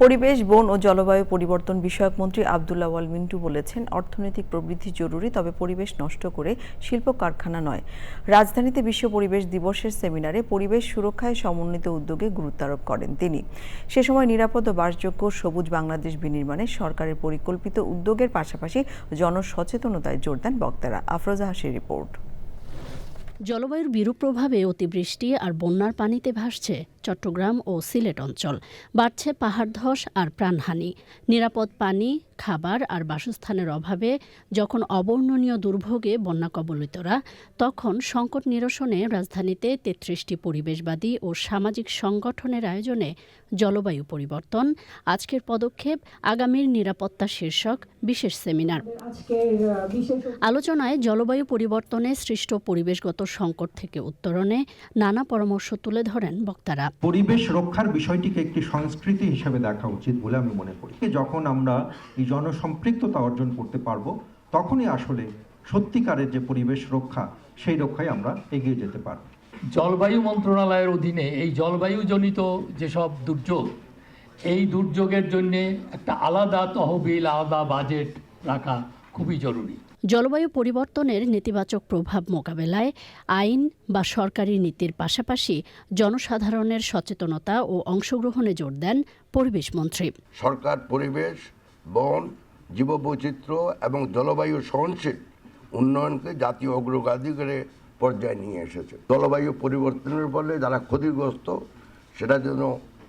পরিবেশ, বন ও জলবায়ু পরিবর্তন বিষয়ক মন্ত্রী আব্দুল্লাহ ওয়াল মিন্টু বলেছেন, অর্থনৈতিক প্রবৃদ্ধি জরুরি, তবে পরিবেশ নষ্ট করে শিল্প কারখানা নয়। রাজধানীতে বিশ্ব পরিবেশ দিবসের সেমিনারে পরিবেশ সুরক্ষায় সমন্বিত উদ্যোগে গুরুত্ব আরোপ করেন তিনি। সে সময় নিরাপদ ও বাসযোগ্য সবুজ বাংলাদেশ বিনির্মাণে সরকারের পরিকল্পিত উদ্যোগের পাশাপাশি জনসচেতনতায় জোর দেন বক্তারা। আফরোজা হাসির রিপোর্ট। জলবায়ুর বিরূপ প্রভাবে অতিবৃষ্টি আর বন্যার পানিতে ভাসছে চট্টগ্রাম ও সিলেট অঞ্চল। বাড়ছে পাহাড় ধস আর প্রাণহানি। নিরাপদ পানি, খাবার আর বাসস্থানের অভাবে যখন অবর্ণনীয় দুর্ভোগে বন্যা কবলিতরা, তখন সংকট নিরসনে রাজধানীতে ৩৩টি পরিবেশবাদী ও সামাজিক সংগঠনের আয়োজনে জলবায়ু পরিবর্তন, আজকের পদক্ষেপ, আগামীর নিরাপত্তা শীর্ষক বিশেষ সেমিনার। আলোচনায় জলবায়ু পরিবর্তনে সৃষ্ট পরিবেশগত সংকট থেকে উত্তরণে নানা পরামর্শ তুলে ধরেন বক্তারা। পরিবেশ রক্ষার বিষয়টিকে একটি সংস্কৃতি হিসেবে দেখা উচিত বলে আমি মনে করি। যখন আমরা এই জনসম্পৃক্ততা অর্জন করতে পারবো, তখনই আসলে সত্যিকারের যে পরিবেশ রক্ষা, সেই রক্ষায় আমরা এগিয়ে যেতে পারব। জলবায়ু মন্ত্রণালয়ের অধীনে এই জলবায়ুজনিত যেসব দুর্যোগ, এই দুর্যোগের জন্য একটা আলাদা তহবিল, আলাদা বাজেট রাখা খুবই জরুরি। জলবায়ু পরিবর্তনের নেতিবাচক প্রভাব মোকাবেলায় আইন বা সরকারি নীতির পাশাপাশি জনসাধারণের সচেতনতা ও অংশগ্রহণে জোর দেন পরিবেশ মন্ত্রী। সরকার পরিবেশ, বন, জীববৈচিত্র্য এবং জলবায়ু সহনশীল উন্নয়নকে জাতীয় অগ্রগতির পর্যায়ে নিয়ে এসেছে। জলবায়ু পরিবর্তনের ফলে যারা ক্ষতিগ্রস্ত, সেটা যেন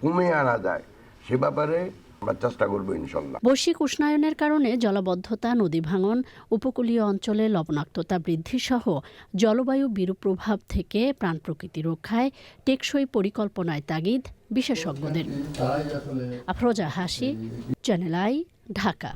কমিয়ে আনা যায়, সে ব্যাপারে আমরা চেষ্টা করবো ইনশাল্লাহ। বৈশ্বিক উষ্ণায়নের কারণে জলাবদ্ধতা, নদী ভাঙন, উপকূলীয় অঞ্চলে লবণাক্ততা বৃদ্ধি সহ জলবায়ু বিরূপ প্রভাব থেকে প্রাণ প্রকৃতি রক্ষায় টেকসই পরিকল্পনায় তাগিদ বিশেষজ্ঞদের। আফরোজা হাসি, চ্যানেল আই, ঢাকা।